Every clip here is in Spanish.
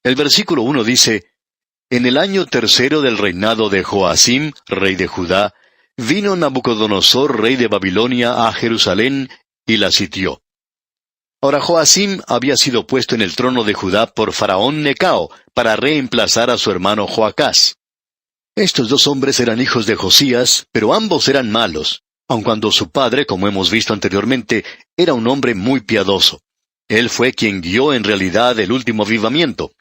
El versículo 1 dice, En el año tercero del reinado de Joacim, rey de Judá, vino Nabucodonosor, rey de Babilonia, a Jerusalén, y la sitió. Ahora Joacim había sido puesto en el trono de Judá por Faraón Necao, para reemplazar a su hermano Joacás. Estos dos hombres eran hijos de Josías, pero ambos eran malos, aun cuando su padre, como hemos visto anteriormente, era un hombre muy piadoso. Él fue quien guió en realidad el último avivamiento.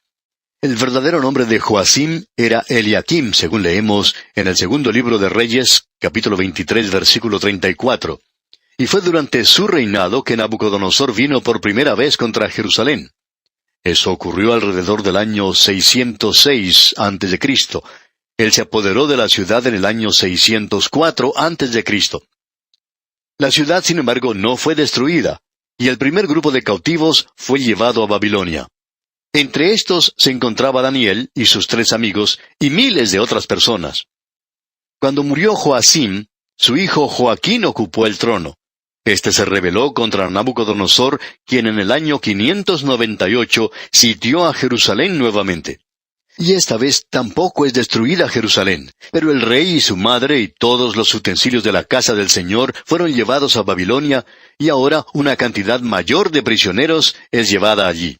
El verdadero nombre de Joacim era Eliakim, según leemos en el segundo libro de Reyes, capítulo 23, versículo 34. Y fue durante su reinado que Nabucodonosor vino por primera vez contra Jerusalén. Eso ocurrió alrededor del año 606 a.C. Él se apoderó de la ciudad en el año 604 a.C. La ciudad, sin embargo, no fue destruida, y el primer grupo de cautivos fue llevado a Babilonia. Entre estos se encontraba Daniel y sus 3 amigos, y miles de otras personas. Cuando murió Joacim, su hijo Joaquín ocupó el trono. Este se rebeló contra Nabucodonosor, quien en el año 598 sitió a Jerusalén nuevamente. Y esta vez tampoco es destruida Jerusalén, pero el rey y su madre y todos los utensilios de la casa del Señor fueron llevados a Babilonia, y ahora una cantidad mayor de prisioneros es llevada allí.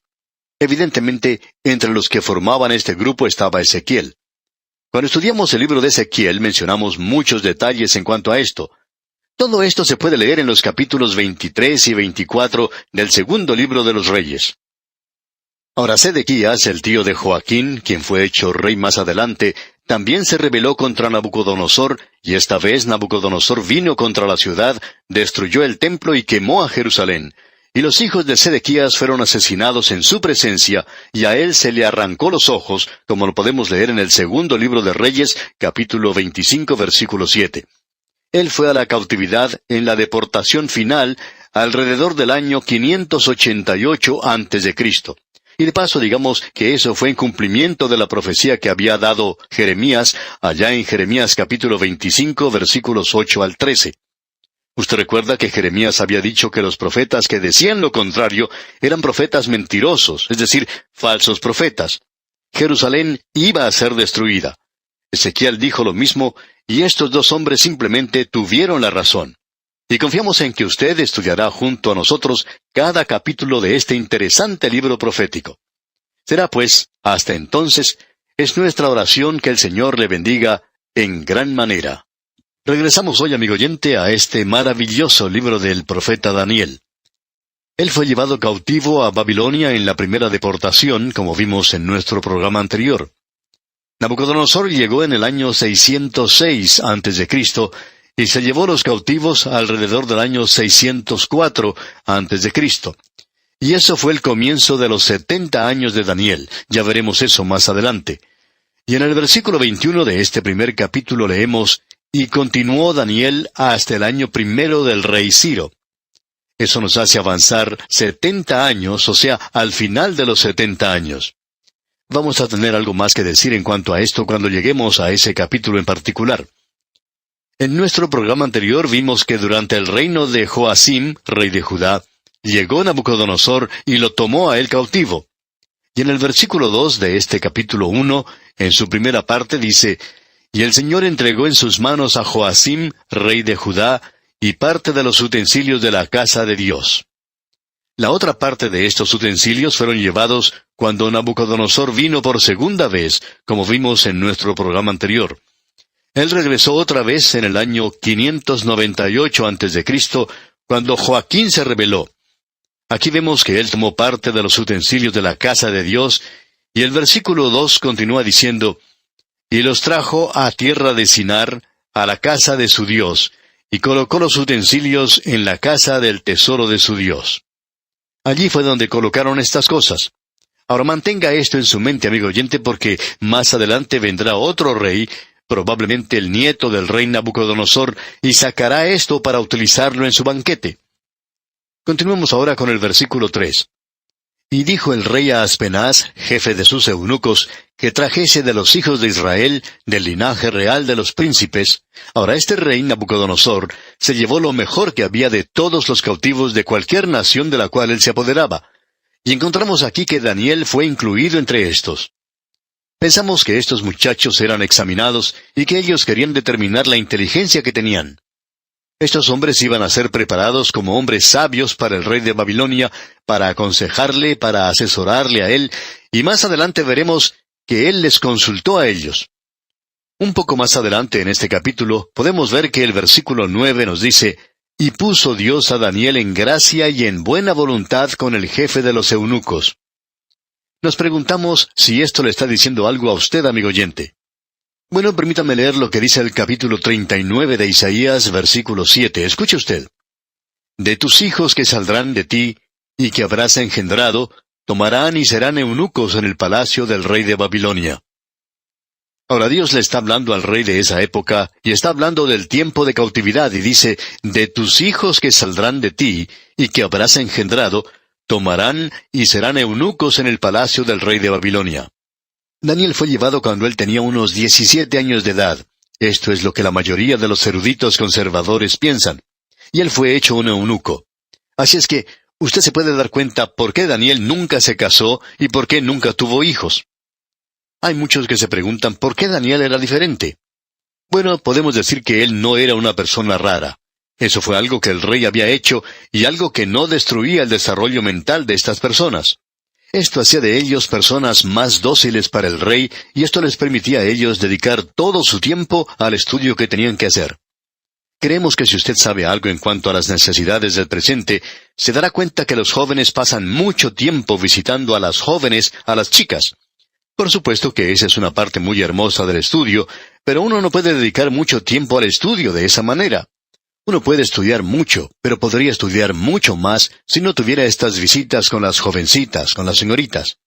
Evidentemente, entre los que formaban este grupo estaba Ezequiel. Cuando estudiamos el libro de Ezequiel mencionamos muchos detalles en cuanto a esto. Todo esto se puede leer en los capítulos 23 y 24 del segundo libro de los Reyes. Ahora Sedequías, el tío de Joaquín, quien fue hecho rey más adelante, también se rebeló contra Nabucodonosor, y esta vez Nabucodonosor vino contra la ciudad, destruyó el templo y quemó a Jerusalén. Y los hijos de Sedequías fueron asesinados en su presencia, y a él se le arrancó los ojos, como lo podemos leer en el segundo libro de Reyes, capítulo 25, versículo 7. Él fue a la cautividad en la deportación final alrededor del año 588 a.C. Y de paso digamos que eso fue en cumplimiento de la profecía que había dado Jeremías, allá en Jeremías capítulo 25, versículos 8 al 13. Usted recuerda que Jeremías había dicho que los profetas que decían lo contrario eran profetas mentirosos, es decir, falsos profetas. Jerusalén iba a ser destruida. Ezequiel dijo lo mismo, y estos dos hombres simplemente tuvieron la razón. Y confiamos en que usted estudiará junto a nosotros cada capítulo de este interesante libro profético. Será pues, hasta entonces, es nuestra oración que el Señor le bendiga en gran manera. Regresamos hoy, amigo oyente, a este maravilloso libro del profeta Daniel. Él fue llevado cautivo a Babilonia en la primera deportación, como vimos en nuestro programa anterior. Nabucodonosor llegó en el año 606 a.C., y se llevó los cautivos alrededor del año 604 a.C. Y eso fue el comienzo de los 70 años de Daniel. Ya veremos eso más adelante. Y en el versículo 21 de este primer capítulo leemos, y continuó Daniel hasta el año 1 del rey Ciro. Eso nos hace avanzar 70 años, o sea, al final de los 70 años. Vamos a tener algo más que decir en cuanto a esto cuando lleguemos a ese capítulo en particular. En nuestro programa anterior vimos que durante el reino de Joacim, rey de Judá, llegó Nabucodonosor y lo tomó a él cautivo. Y en el versículo 2 de este capítulo 1, en su primera parte dice, y el Señor entregó en sus manos a Joacim, rey de Judá, y parte de los utensilios de la casa de Dios. La otra parte de estos utensilios fueron llevados cuando Nabucodonosor vino por segunda vez, como vimos en nuestro programa anterior. Él regresó otra vez en el año 598 a.C., cuando Joaquín se rebeló. Aquí vemos que él tomó parte de los utensilios de la casa de Dios, y el versículo 2 continúa diciendo, y los trajo a tierra de Sinar, a la casa de su Dios, y colocó los utensilios en la casa del tesoro de su Dios. Allí fue donde colocaron estas cosas. Ahora mantenga esto en su mente, amigo oyente, porque más adelante vendrá otro rey, probablemente el nieto del rey Nabucodonosor, y sacará esto para utilizarlo en su banquete. Continuemos ahora con el versículo 3. Y dijo el rey a Aspenaz, jefe de sus eunucos, que trajese de los hijos de Israel, del linaje real de los príncipes. Ahora este rey Nabucodonosor se llevó lo mejor que había de todos los cautivos de cualquier nación de la cual él se apoderaba. Y encontramos aquí que Daniel fue incluido entre estos. Pensamos que estos muchachos eran examinados y que ellos querían determinar la inteligencia que tenían. Estos hombres iban a ser preparados como hombres sabios para el rey de Babilonia, para aconsejarle, para asesorarle a él, y más adelante veremos que él les consultó a ellos. Un poco más adelante en este capítulo podemos ver que el versículo 9 nos dice: «Y puso Dios a Daniel en gracia y en buena voluntad con el jefe de los eunucos». Nos preguntamos si esto le está diciendo algo a usted, amigo oyente. Bueno, permítame leer lo que dice el capítulo 39 de Isaías, versículo 7. Escuche usted. «De tus hijos que saldrán de ti, y que habrás engendrado, tomarán y serán eunucos en el palacio del rey de Babilonia». Ahora Dios le está hablando al rey de esa época, y está hablando del tiempo de cautividad, y dice: «De tus hijos que saldrán de ti, y que habrás engendrado, tomarán y serán eunucos en el palacio del rey de Babilonia». Daniel fue llevado cuando él tenía unos 17 años de edad. Esto es lo que la mayoría de los eruditos conservadores piensan. Y él fue hecho un eunuco. Así es que usted se puede dar cuenta por qué Daniel nunca se casó y por qué nunca tuvo hijos. Hay muchos que se preguntan por qué Daniel era diferente. Bueno, podemos decir que él no era una persona rara. Eso fue algo que el rey había hecho y algo que no destruía el desarrollo mental de estas personas. Esto hacía de ellos personas más dóciles para el rey, y esto les permitía a ellos dedicar todo su tiempo al estudio que tenían que hacer. Creemos que si usted sabe algo en cuanto a las necesidades del presente, se dará cuenta que los jóvenes pasan mucho tiempo visitando a las jóvenes, a las chicas. Por supuesto que esa es una parte muy hermosa del estudio, pero uno no puede dedicar mucho tiempo al estudio de esa manera. Uno puede estudiar mucho, pero podría estudiar mucho más si no tuviera estas visitas con las jovencitas, con las señoritas.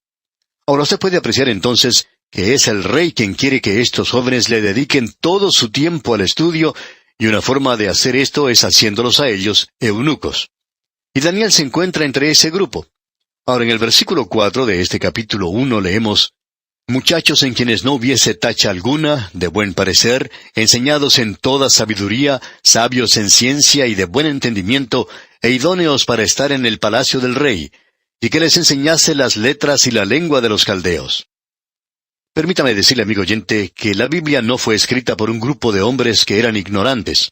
Ahora usted puede apreciar entonces que es el rey quien quiere que estos jóvenes le dediquen todo su tiempo al estudio, y una forma de hacer esto es haciéndolos a ellos eunucos. Y Daniel se encuentra entre ese grupo. Ahora en el versículo 4 de este capítulo 1 leemos: «Muchachos en quienes no hubiese tacha alguna, de buen parecer, enseñados en toda sabiduría, sabios en ciencia y de buen entendimiento, e idóneos para estar en el palacio del rey, y que les enseñase las letras y la lengua de los caldeos». Permítame decirle, amigo oyente, que la Biblia no fue escrita por un grupo de hombres que eran ignorantes.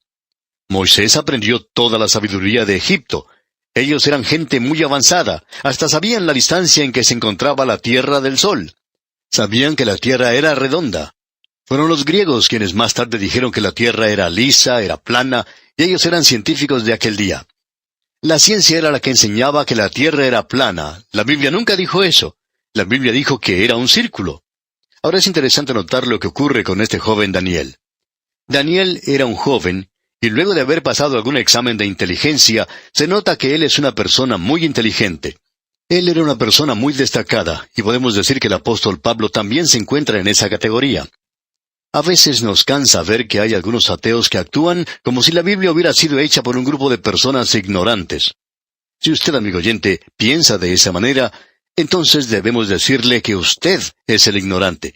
Moisés aprendió toda la sabiduría de Egipto. Ellos eran gente muy avanzada, hasta sabían la distancia en que se encontraba la tierra del sol. Sabían que la tierra era redonda. Fueron los griegos quienes más tarde dijeron que la tierra era lisa, era plana, y ellos eran científicos de aquel día. La ciencia era la que enseñaba que la tierra era plana. La Biblia nunca dijo eso. La Biblia dijo que era un círculo. Ahora es interesante notar lo que ocurre con este joven Daniel. Daniel era un joven, y luego de haber pasado algún examen de inteligencia, se nota que él es una persona muy inteligente. Él era una persona muy destacada, y podemos decir que el apóstol Pablo también se encuentra en esa categoría. A veces nos cansa ver que hay algunos ateos que actúan como si la Biblia hubiera sido hecha por un grupo de personas ignorantes. Si usted, amigo oyente, piensa de esa manera, entonces debemos decirle que usted es el ignorante.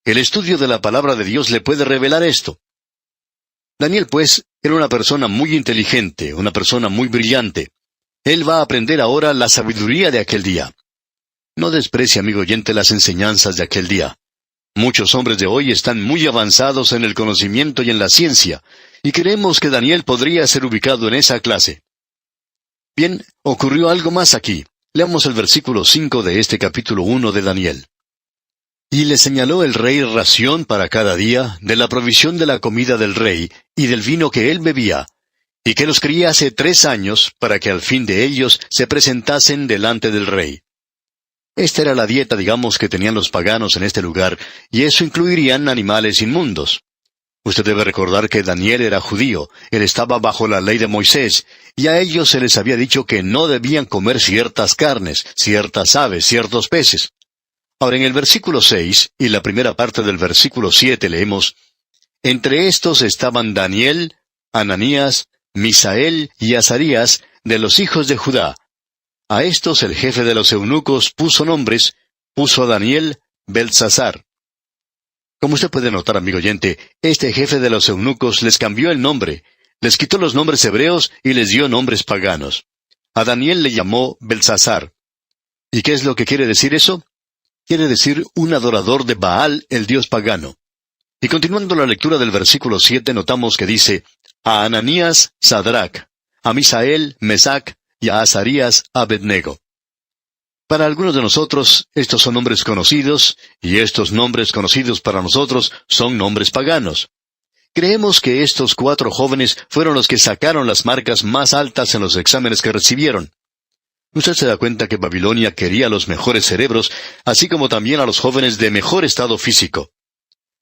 El estudio de la palabra de Dios le puede revelar esto. Daniel, pues, era una persona muy inteligente, una persona muy brillante. Él va a aprender ahora la sabiduría de aquel día. No desprecie, amigo oyente, las enseñanzas de aquel día. Muchos hombres de hoy están muy avanzados en el conocimiento y en la ciencia, y creemos que Daniel podría ser ubicado en esa clase. Bien, ocurrió algo más aquí. Leamos el versículo 5 de este capítulo 1 de Daniel. «Y le señaló el rey ración para cada día, de la provisión de la comida del rey, y del vino que él bebía, y que los criase 3 años, para que al fin de ellos se presentasen delante del rey». Esta era la dieta, digamos, que tenían los paganos en este lugar, y eso incluirían animales inmundos. Usted debe recordar que Daniel era judío, él estaba bajo la ley de Moisés, y a ellos se les había dicho que no debían comer ciertas carnes, ciertas aves, ciertos peces. Ahora en el versículo 6, y la primera parte del versículo 7 leemos: «Entre estos estaban Daniel, Ananías, Misael y Azarías, de los hijos de Judá. A estos el jefe de los eunucos puso nombres, puso a Daniel Beltsasar». Como usted puede notar, amigo oyente, este jefe de los eunucos les cambió el nombre, les quitó los nombres hebreos y les dio nombres paganos. A Daniel le llamó Beltsasar. ¿Y qué es lo que quiere decir eso? Quiere decir un adorador de Baal, el dios pagano. Y continuando la lectura del versículo 7, notamos que dice, a Ananías, Sadrach, a Misael, Mesac, y a Azarías, Abednego. Para algunos de nosotros, estos son nombres conocidos, y estos nombres conocidos para nosotros son nombres paganos. Creemos que estos 4 jóvenes fueron los que sacaron las marcas más altas en los exámenes que recibieron. Usted se da cuenta que Babilonia quería los mejores cerebros, así como también a los jóvenes de mejor estado físico.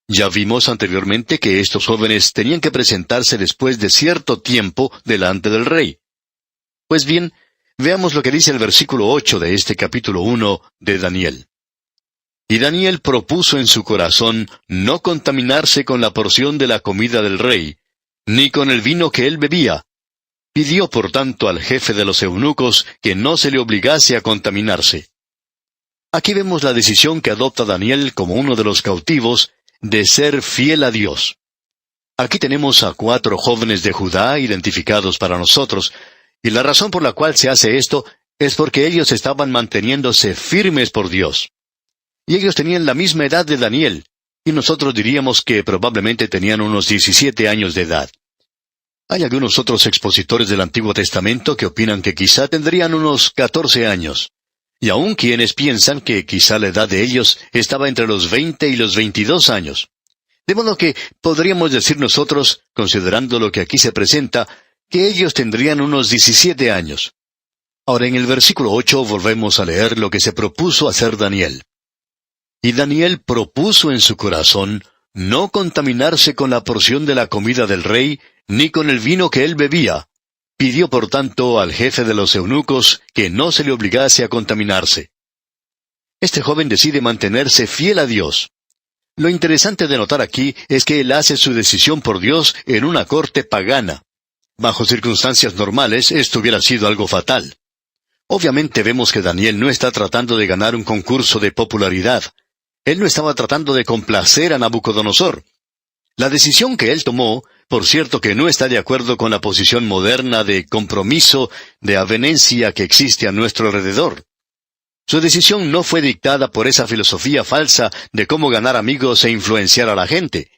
Ya vimos anteriormente que estos jóvenes tenían que presentarse después de cierto tiempo delante del rey. Pues bien, veamos lo que dice el versículo 8 de este capítulo 1 de Daniel. Y Daniel propuso en su corazón no contaminarse con la porción de la comida del rey, ni con el vino que él bebía. Pidió por tanto al jefe de los eunucos que no se le obligase a contaminarse. Aquí vemos la decisión que adopta Daniel como uno de los cautivos de ser fiel a Dios. Aquí tenemos a 4 jóvenes de Judá identificados para nosotros, y la razón por la cual se hace esto es porque ellos estaban manteniéndose firmes por Dios. Y ellos tenían la misma edad de Daniel, y nosotros diríamos que probablemente tenían unos 17 años de edad. Hay algunos otros expositores del Antiguo Testamento que opinan que quizá tendrían unos 14 años. Y aún quienes piensan que quizá la edad de ellos estaba entre los 20 y los 22 años. De modo que podríamos decir nosotros, considerando lo que aquí se presenta, que ellos tendrían unos 17 años. Ahora en el versículo 8 volvemos a leer lo que se propuso hacer Daniel. Y Daniel propuso en su corazón no contaminarse con la porción de la comida del rey, ni con el vino que él bebía. Pidió por tanto al jefe de los eunucos que no se le obligase a contaminarse. Este joven decide mantenerse fiel a Dios. Lo interesante de notar aquí es que él hace su decisión por Dios en una corte pagana. Bajo circunstancias normales, esto hubiera sido algo fatal. Obviamente vemos que Daniel no está tratando de ganar un concurso de popularidad. Él no estaba tratando de complacer a Nabucodonosor. La decisión que él tomó, por cierto que no está de acuerdo con la posición moderna de compromiso, de avenencia que existe a nuestro alrededor. Su decisión no fue dictada por esa filosofía falsa de cómo ganar amigos e influenciar a la gente.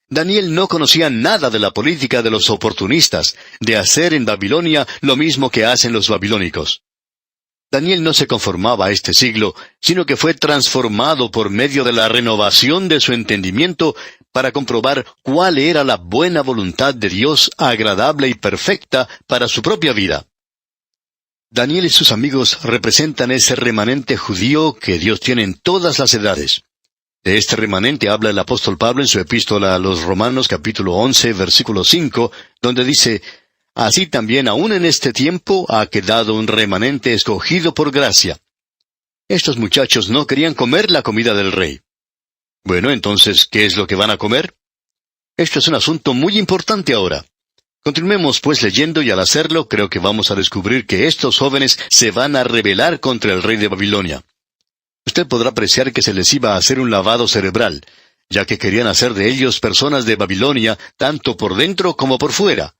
Daniel no conocía nada de la política de los oportunistas, de hacer en Babilonia lo mismo que hacen los babilónicos. Daniel no se conformaba a este siglo, sino que fue transformado por medio de la renovación de su entendimiento para comprobar cuál era la buena voluntad de Dios agradable y perfecta para su propia vida. Daniel y sus amigos representan ese remanente judío que Dios tiene en todas las edades. De este remanente habla el apóstol Pablo en su epístola a los Romanos capítulo 11, versículo 5, donde dice, así también aún en este tiempo ha quedado un remanente escogido por gracia. Estos muchachos no querían comer la comida del rey. Bueno, entonces, ¿qué es lo que van a comer? Esto es un asunto muy importante ahora. Continuemos pues leyendo y al hacerlo creo que vamos a descubrir que estos jóvenes se van a rebelar contra el rey de Babilonia. Usted podrá apreciar que se les iba a hacer un lavado cerebral, ya que querían hacer de ellos personas de Babilonia tanto por dentro como por fuera.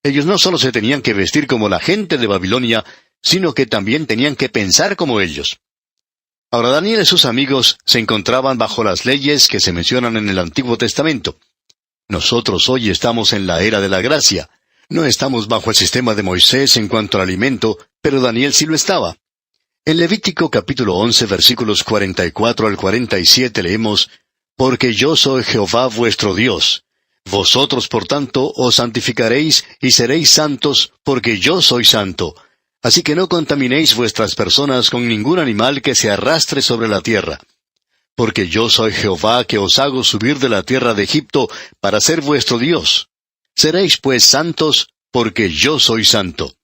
Ellos no solo se tenían que vestir como la gente de Babilonia, sino que también tenían que pensar como ellos. Ahora Daniel y sus amigos se encontraban bajo las leyes que se mencionan en el Antiguo Testamento. Nosotros hoy estamos en la era de la gracia. No estamos bajo el sistema de Moisés en cuanto al alimento, pero Daniel sí lo estaba. En Levítico capítulo 11 versículos 44 al 47 leemos, porque yo soy Jehová vuestro Dios. Vosotros, por tanto, os santificaréis y seréis santos, porque yo soy santo. Así que no contaminéis vuestras personas con ningún animal que se arrastre sobre la tierra. Porque yo soy Jehová que os hago subir de la tierra de Egipto para ser vuestro Dios. Seréis pues santos, porque yo soy santo.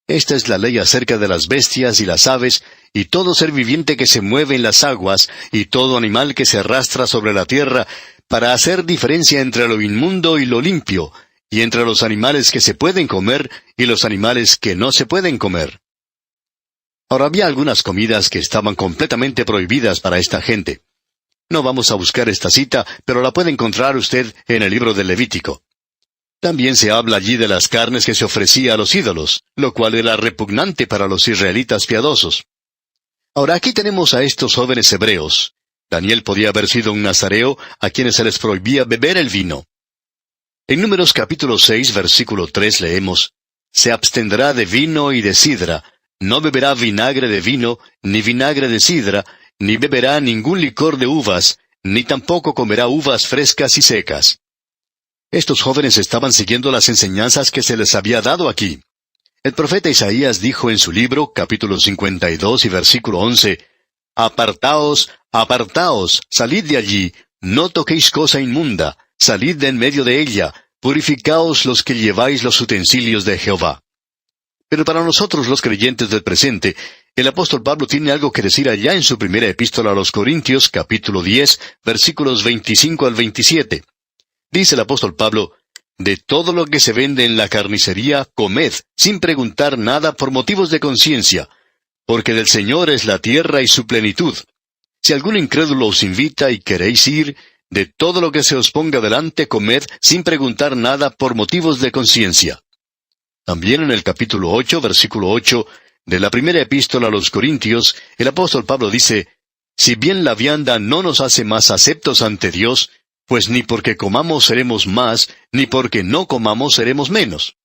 Esta es la ley acerca de las bestias y las aves, y todo ser viviente que se mueve en las aguas, y todo animal que se arrastra sobre la tierra, para hacer diferencia entre lo inmundo y lo limpio, y entre los animales que se pueden comer y los animales que no se pueden comer. Ahora había algunas comidas que estaban completamente prohibidas para esta gente. No vamos a buscar esta cita, pero la puede encontrar usted en el libro del Levítico. También se habla allí de las carnes que se ofrecía a los ídolos, lo cual era repugnante para los israelitas piadosos. Ahora aquí tenemos a estos jóvenes hebreos. Daniel podía haber sido un nazareo a quienes se les prohibía beber el vino. En Números capítulo 6, versículo 3 leemos: «Se abstendrá de vino y de sidra, no beberá vinagre de vino, ni vinagre de sidra, ni beberá ningún licor de uvas, ni tampoco comerá uvas frescas y secas». Estos jóvenes estaban siguiendo las enseñanzas que se les había dado aquí. El profeta Isaías dijo en su libro, capítulo 52 y versículo 11, «Apartaos, apartaos, salid de allí, no toquéis cosa inmunda, salid de en medio de ella, purificaos los que lleváis los utensilios de Jehová». Pero para nosotros los creyentes del presente, el apóstol Pablo tiene algo que decir allá en su primera epístola a los Corintios, capítulo 10, versículos 25 al 27. Dice el apóstol Pablo: «De todo lo que se vende en la carnicería, comed, sin preguntar nada por motivos de conciencia, porque del Señor es la tierra y su plenitud. Si algún incrédulo os invita y queréis ir, de todo lo que se os ponga delante, comed, sin preguntar nada por motivos de conciencia». También en el capítulo 8, versículo 8, de la primera epístola a los Corintios, el apóstol Pablo dice: «Si bien la vianda no nos hace más aceptos ante Dios, pues ni porque comamos seremos más, ni porque no comamos seremos menos».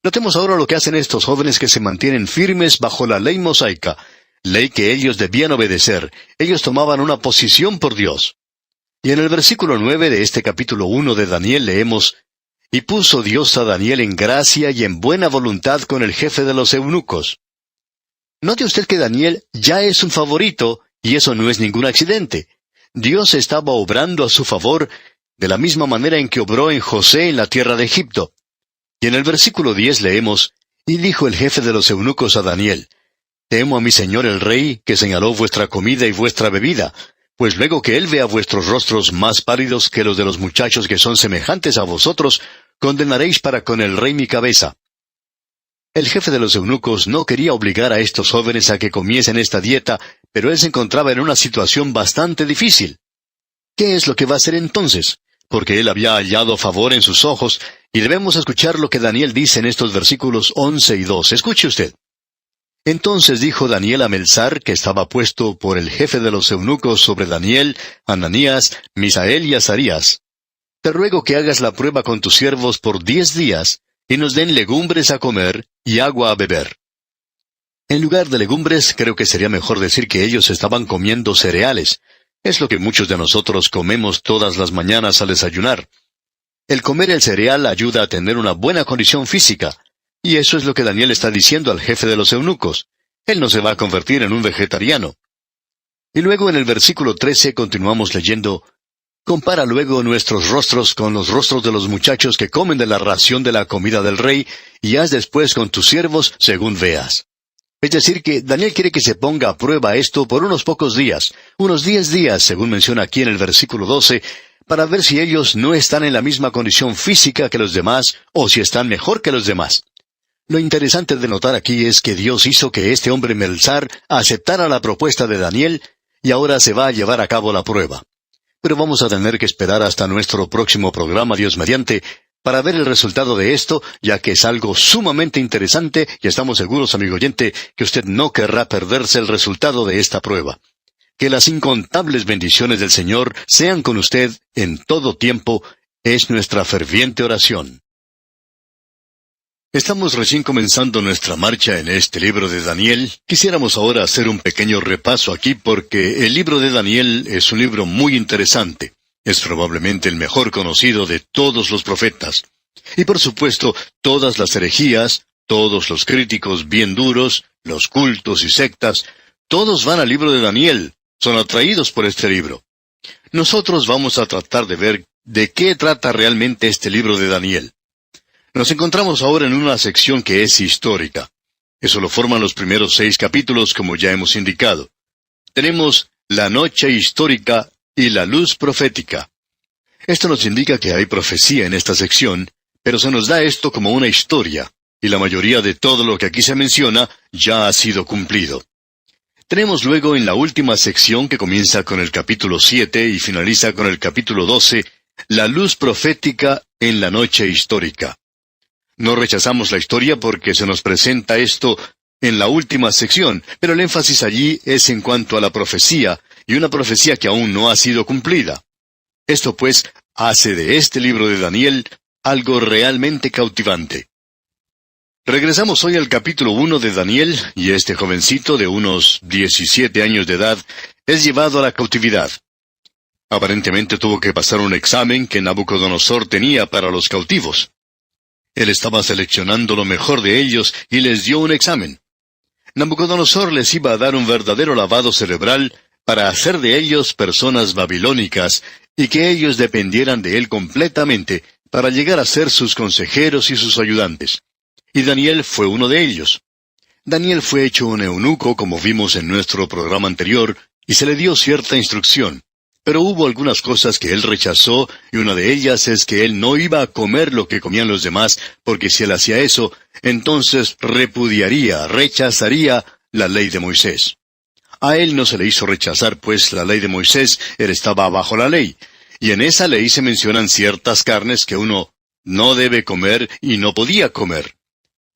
Notemos ahora lo que hacen estos jóvenes que se mantienen firmes bajo la ley mosaica, ley que ellos debían obedecer. Ellos tomaban una posición por Dios. Y en el versículo 9 de este capítulo 1 de Daniel leemos: «Y puso Dios a Daniel en gracia y en buena voluntad con el jefe de los eunucos». Note usted que Daniel ya es un favorito, y eso no es ningún accidente. Dios estaba obrando a su favor de la misma manera en que obró en José en la tierra de Egipto. Y en el versículo 10 leemos: «Y dijo el jefe de los eunucos a Daniel: Temo a mi señor el rey, que señaló vuestra comida y vuestra bebida, pues luego que él vea vuestros rostros más pálidos que los de los muchachos que son semejantes a vosotros, condenaréis para con el rey mi cabeza». El jefe de los eunucos no quería obligar a estos jóvenes a que comiesen esta dieta, pero él se encontraba en una situación bastante difícil. ¿Qué es lo que va a hacer entonces? Porque él había hallado favor en sus ojos, y debemos escuchar lo que Daniel dice en estos versículos 11 y 12. Escuche usted. «Entonces dijo Daniel a Melzar, que estaba puesto por el jefe de los eunucos sobre Daniel, Ananías, Misael y Azarías: Te ruego que hagas la prueba con tus siervos por 10 días, y nos den legumbres a comer y agua a beber». En lugar de legumbres, creo que sería mejor decir que ellos estaban comiendo cereales. Es lo que muchos de nosotros comemos todas las mañanas al desayunar. El comer el cereal ayuda a tener una buena condición física. Y eso es lo que Daniel está diciendo al jefe de los eunucos. Él no se va a convertir en un vegetariano. Y luego en el versículo 13 continuamos leyendo: «Compara luego nuestros rostros con los rostros de los muchachos que comen de la ración de la comida del rey, y haz después con tus siervos según veas». Es decir, que Daniel quiere que se ponga a prueba esto por unos pocos días, unos 10 días, según menciona aquí en el versículo 12, para ver si ellos no están en la misma condición física que los demás, o si están mejor que los demás. Lo interesante de notar aquí es que Dios hizo que este hombre Melzar aceptara la propuesta de Daniel, y ahora se va a llevar a cabo la prueba. Pero vamos a tener que esperar hasta nuestro próximo programa, Dios mediante, para ver el resultado de esto, ya que es algo sumamente interesante, y estamos seguros, amigo oyente, que usted no querrá perderse el resultado de esta prueba. Que las incontables bendiciones del Señor sean con usted en todo tiempo, es nuestra ferviente oración. Estamos recién comenzando nuestra marcha en este libro de Daniel. Quisiéramos ahora hacer un pequeño repaso aquí porque el libro de Daniel es un libro muy interesante. Es probablemente el mejor conocido de todos los profetas. Y por supuesto, todas las herejías, todos los críticos bien duros, los cultos y sectas, todos van al libro de Daniel, son atraídos por este libro. Nosotros vamos a tratar de ver de qué trata realmente este libro de Daniel. Nos encontramos ahora en una sección que es histórica. Eso lo forman los primeros 6 capítulos, como ya hemos indicado. Tenemos la noche histórica y la luz profética. Esto nos indica que hay profecía en esta sección, pero se nos da esto como una historia, y la mayoría de todo lo que aquí se menciona ya ha sido cumplido. Tenemos luego en la última sección, que comienza con el capítulo 7 y finaliza con el capítulo 12, la luz profética en la noche histórica. No rechazamos la historia porque se nos presenta esto en la última sección, pero el énfasis allí es en cuanto a la profecía, y una profecía que aún no ha sido cumplida. Esto pues hace de este libro de Daniel algo realmente cautivante. Regresamos hoy al capítulo 1 de Daniel, y este jovencito de unos 17 años de edad es llevado a la cautividad. Aparentemente tuvo que pasar un examen que Nabucodonosor tenía para los cautivos. Él estaba seleccionando lo mejor de ellos y les dio un examen. Nabucodonosor les iba a dar un verdadero lavado cerebral para hacer de ellos personas babilónicas y que ellos dependieran de él completamente para llegar a ser sus consejeros y sus ayudantes. Y Daniel fue uno de ellos. Daniel fue hecho un eunuco, como vimos en nuestro programa anterior, y se le dio cierta instrucción. Pero hubo algunas cosas que él rechazó, y una de ellas es que él no iba a comer lo que comían los demás, porque si él hacía eso, entonces rechazaría la ley de Moisés. A él no se le hizo rechazar, pues la ley de Moisés, él estaba bajo la ley, y en esa ley se mencionan ciertas carnes que uno no debe comer y no podía comer.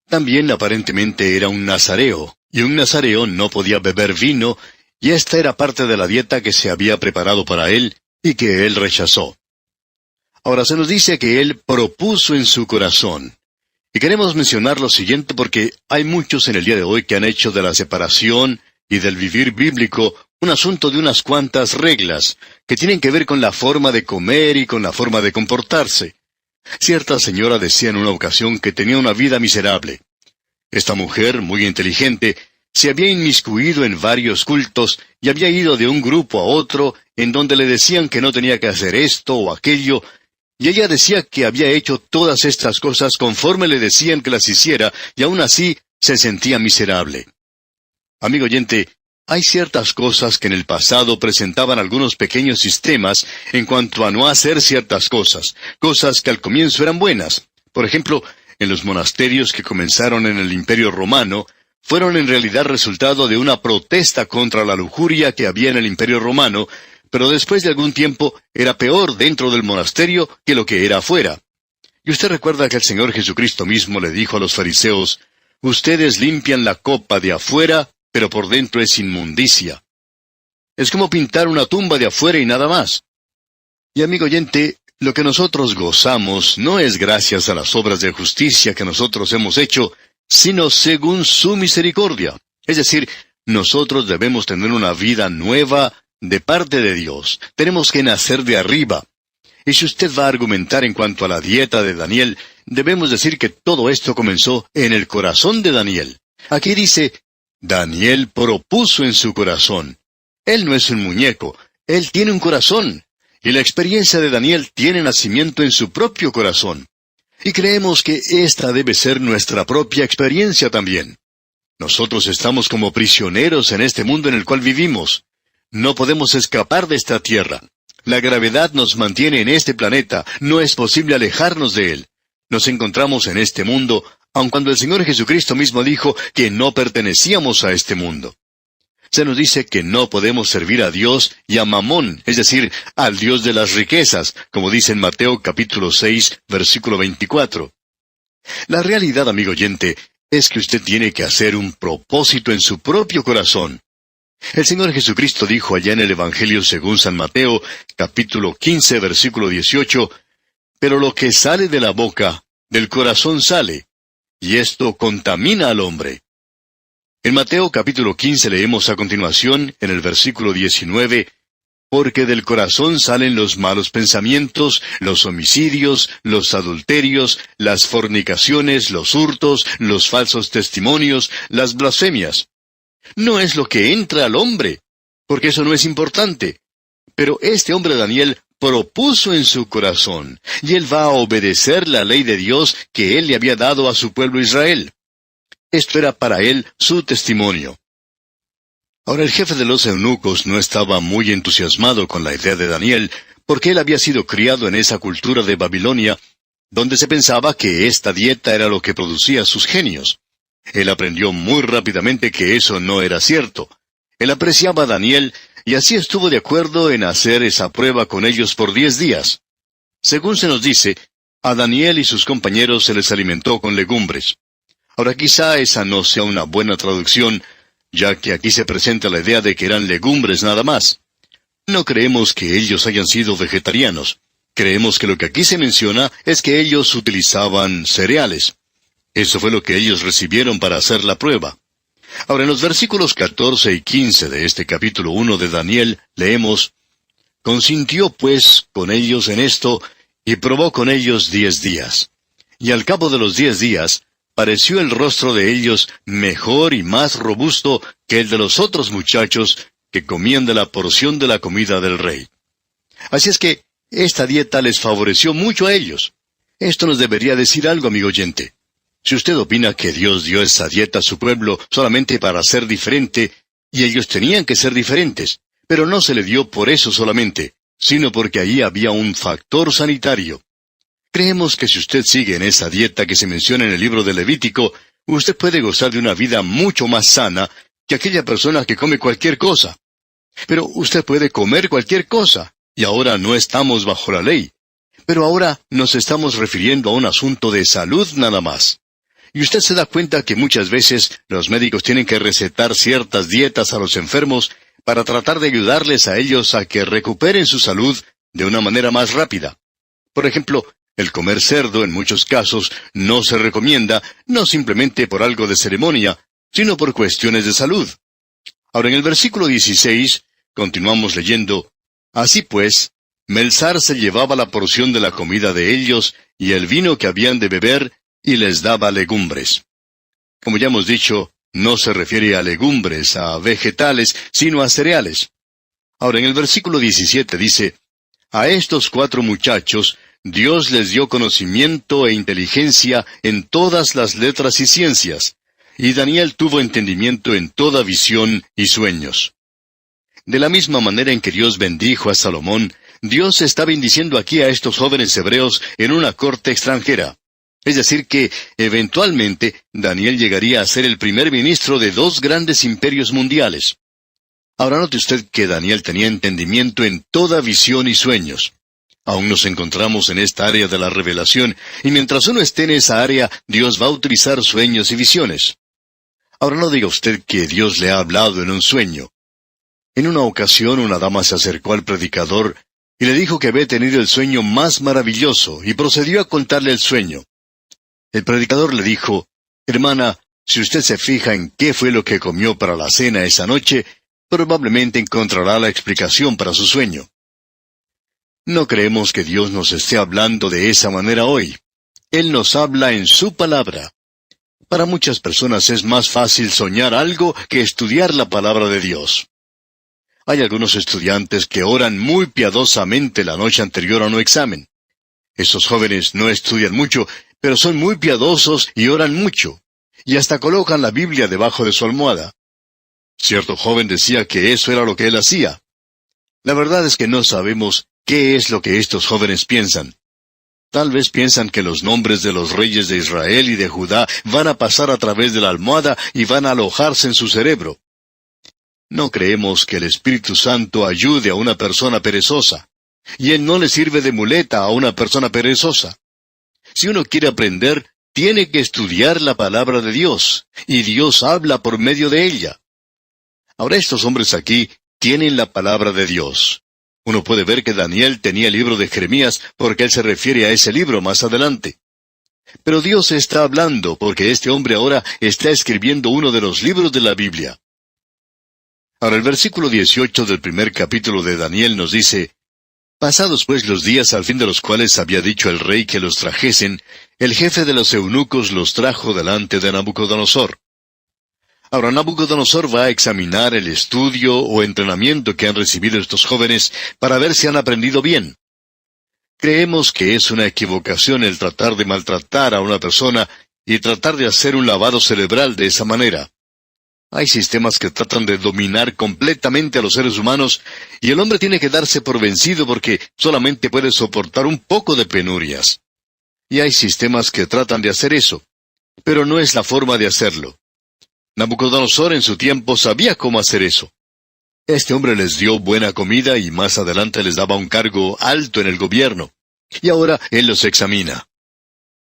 También aparentemente era un nazareo, y un nazareo no podía beber vino, y esta era parte de la dieta que se había preparado para él y que él rechazó. Ahora se nos dice que él propuso en su corazón. Y queremos mencionar lo siguiente porque hay muchos en el día de hoy que han hecho de la separación y del vivir bíblico un asunto de unas cuantas reglas que tienen que ver con la forma de comer y con la forma de comportarse. Cierta señora decía en una ocasión que tenía una vida miserable. Esta mujer, muy inteligente, se había inmiscuido en varios cultos y había ido de un grupo a otro en donde le decían que no tenía que hacer esto o aquello, y ella decía que había hecho todas estas cosas conforme le decían que las hiciera, y aún así se sentía miserable. Amigo oyente, hay ciertas cosas que en el pasado presentaban algunos pequeños sistemas en cuanto a no hacer ciertas cosas que al comienzo eran buenas. Por ejemplo, en los monasterios que comenzaron en el Imperio Romano, fueron en realidad resultado de una protesta contra la lujuria que había en el Imperio Romano, pero después de algún tiempo era peor dentro del monasterio que lo que era afuera. Y usted recuerda que el Señor Jesucristo mismo le dijo a los fariseos, «Ustedes limpian la copa de afuera, pero por dentro es inmundicia». Es como pintar una tumba de afuera y nada más. Y amigo oyente, lo que nosotros gozamos no es gracias a las obras de justicia que nosotros hemos hecho, sino según su misericordia. Es decir, nosotros debemos tener una vida nueva de parte de Dios. Tenemos que nacer de arriba. Y si usted va a argumentar en cuanto a la dieta de Daniel, debemos decir que todo esto comenzó en el corazón de Daniel. Aquí dice, Daniel propuso en su corazón. Él no es un muñeco, él tiene un corazón. Y la experiencia de Daniel tiene nacimiento en su propio corazón. Y creemos que esta debe ser nuestra propia experiencia también. Nosotros estamos como prisioneros en este mundo en el cual vivimos. No podemos escapar de esta tierra. La gravedad nos mantiene en este planeta, no es posible alejarnos de él. Nos encontramos en este mundo, aun cuando el Señor Jesucristo mismo dijo que no pertenecíamos a este mundo. Se nos dice que no podemos servir a Dios y a Mamón, es decir, al Dios de las riquezas, como dice en Mateo capítulo 6, versículo 24. La realidad, amigo oyente, es que usted tiene que hacer un propósito en su propio corazón. El Señor Jesucristo dijo allá en el Evangelio según San Mateo, capítulo 15, versículo 18, «Pero lo que sale de la boca, del corazón sale, y esto contamina al hombre». En Mateo capítulo 15 leemos a continuación, en el versículo 19, «Porque del corazón salen los malos pensamientos, los homicidios, los adulterios, las fornicaciones, los hurtos, los falsos testimonios, las blasfemias». No es lo que entra al hombre, porque eso no es importante. Pero este hombre Daniel propuso en su corazón, y él va a obedecer la ley de Dios que él le había dado a su pueblo Israel. Esto era para él su testimonio. Ahora el jefe de los eunucos no estaba muy entusiasmado con la idea de Daniel, porque él había sido criado en esa cultura de Babilonia, donde se pensaba que esta dieta era lo que producía sus genios. Él aprendió muy rápidamente que eso no era cierto. Él apreciaba a Daniel, y así estuvo de acuerdo en hacer esa prueba con ellos por 10 días. Según se nos dice, a Daniel y sus compañeros se les alimentó con legumbres. Ahora quizá esa no sea una buena traducción, ya que aquí se presenta la idea de que eran legumbres nada más. No creemos que ellos hayan sido vegetarianos. Creemos que lo que aquí se menciona es que ellos utilizaban cereales. Eso fue lo que ellos recibieron para hacer la prueba. Ahora en los versículos 14 y 15 de este capítulo 1 de Daniel leemos: «Consintió pues con ellos en esto, y probó con ellos 10 días. Y al cabo de los 10 días, pareció el rostro de ellos mejor y más robusto que el de los otros muchachos que comían de la porción de la comida del rey». Así es que esta dieta les favoreció mucho a ellos. Esto nos debería decir algo, amigo oyente. Si usted opina que Dios dio esa dieta a su pueblo solamente para ser diferente, y ellos tenían que ser diferentes, pero no se le dio por eso solamente, sino porque allí había un factor sanitario. Creemos que si usted sigue en esa dieta que se menciona en el libro de Levítico, usted puede gozar de una vida mucho más sana que aquella persona que come cualquier cosa. Pero usted puede comer cualquier cosa, y ahora no estamos bajo la ley. Pero ahora nos estamos refiriendo a un asunto de salud nada más. Y usted se da cuenta que muchas veces los médicos tienen que recetar ciertas dietas a los enfermos para tratar de ayudarles a ellos a que recuperen su salud de una manera más rápida. Por ejemplo, el comer cerdo en muchos casos no se recomienda, no simplemente por algo de ceremonia, sino por cuestiones de salud. Ahora en el versículo 16, continuamos leyendo: «Así pues, Melzar se llevaba la porción de la comida de ellos y el vino que habían de beber, y les daba legumbres». Como ya hemos dicho, no se refiere a legumbres, a vegetales, sino a cereales. Ahora en el versículo 17 dice: «A estos 4 muchachos Dios les dio conocimiento e inteligencia en todas las letras y ciencias, y Daniel tuvo entendimiento en toda visión y sueños». De la misma manera en que Dios bendijo a Salomón, Dios está bendiciendo aquí a estos jóvenes hebreos en una corte extranjera. Es decir que, eventualmente, Daniel llegaría a ser el primer ministro de 2 grandes imperios mundiales. Ahora note usted que Daniel tenía entendimiento en toda visión y sueños. Aún nos encontramos en esta área de la revelación, y mientras uno esté en esa área, Dios va a utilizar sueños y visiones. Ahora no diga usted que Dios le ha hablado en un sueño. En una ocasión una dama se acercó al predicador y le dijo que había tenido el sueño más maravilloso, y procedió a contarle el sueño. El predicador le dijo: «Hermana, si usted se fija en qué fue lo que comió para la cena esa noche, probablemente encontrará la explicación para su sueño». No creemos que Dios nos esté hablando de esa manera hoy. Él nos habla en su palabra. Para muchas personas es más fácil soñar algo que estudiar la palabra de Dios. Hay algunos estudiantes que oran muy piadosamente la noche anterior a un examen. Esos jóvenes no estudian mucho, pero son muy piadosos y oran mucho, y hasta colocan la Biblia debajo de su almohada. Cierto joven decía que eso era lo que él hacía. La verdad es que no sabemos qué es lo que estos jóvenes piensan. Tal vez piensan que los nombres de los reyes de Israel y de Judá van a pasar a través de la almohada y van a alojarse en su cerebro. No creemos que el Espíritu Santo ayude a una persona perezosa, y Él no le sirve de muleta a una persona perezosa. Si uno quiere aprender, tiene que estudiar la palabra de Dios, y Dios habla por medio de ella. Ahora estos hombres aquí tienen la palabra de Dios. Uno puede ver que Daniel tenía el libro de Jeremías porque él se refiere a ese libro más adelante. Pero Dios está hablando porque este hombre ahora está escribiendo uno de los libros de la Biblia. Ahora el versículo 18 del primer capítulo de Daniel nos dice: «Pasados pues los días al fin de los cuales había dicho el rey que los trajesen, el jefe de los eunucos los trajo delante de Nabucodonosor». Ahora Nabucodonosor va a examinar el estudio o entrenamiento que han recibido estos jóvenes para ver si han aprendido bien. Creemos que es una equivocación el tratar de maltratar a una persona y tratar de hacer un lavado cerebral de esa manera. Hay sistemas que tratan de dominar completamente a los seres humanos, y el hombre tiene que darse por vencido porque solamente puede soportar un poco de penurias. Y hay sistemas que tratan de hacer eso, pero no es la forma de hacerlo. Nabucodonosor en su tiempo sabía cómo hacer eso. Este hombre les dio buena comida y más adelante les daba un cargo alto en el gobierno. Y ahora él los examina.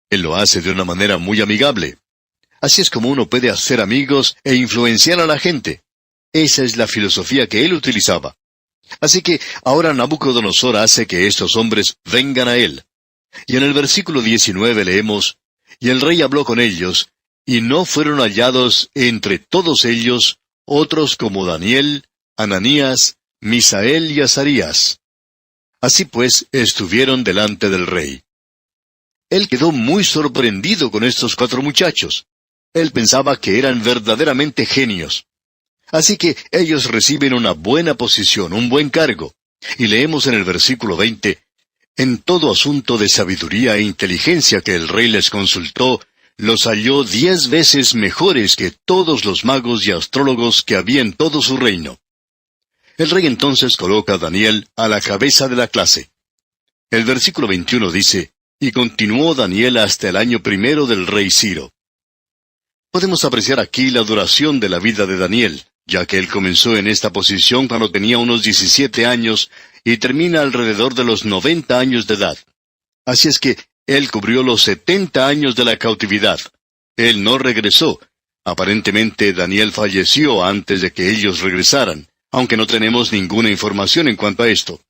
Él lo hace de una manera muy amigable. Así es como uno puede hacer amigos e influenciar a la gente. Esa es la filosofía que él utilizaba. Así que ahora Nabucodonosor hace que estos hombres vengan a él. Y en el versículo 19 leemos, «Y el rey habló con ellos, y no fueron hallados entre todos ellos otros como Daniel, Ananías, Misael y Azarías. Así pues, estuvieron delante del rey». Él quedó muy sorprendido con estos 4 muchachos. Él pensaba que eran verdaderamente genios. Así que ellos reciben una buena posición, un buen cargo. Y leemos en el versículo 20, «En todo asunto de sabiduría e inteligencia que el rey les consultó, los halló 10 veces mejores que todos los magos y astrólogos que había en todo su reino». El rey entonces coloca a Daniel a la cabeza de la clase. El versículo 21 dice, «Y continuó Daniel hasta el año 1 del rey Ciro». Podemos apreciar aquí la duración de la vida de Daniel, ya que él comenzó en esta posición cuando tenía unos 17 años y termina alrededor de los 90 años de edad. Así es que él cubrió los 70 años de la cautividad. Él no regresó. Aparentemente Daniel falleció antes de que ellos regresaran, aunque no tenemos ninguna información en cuanto a esto.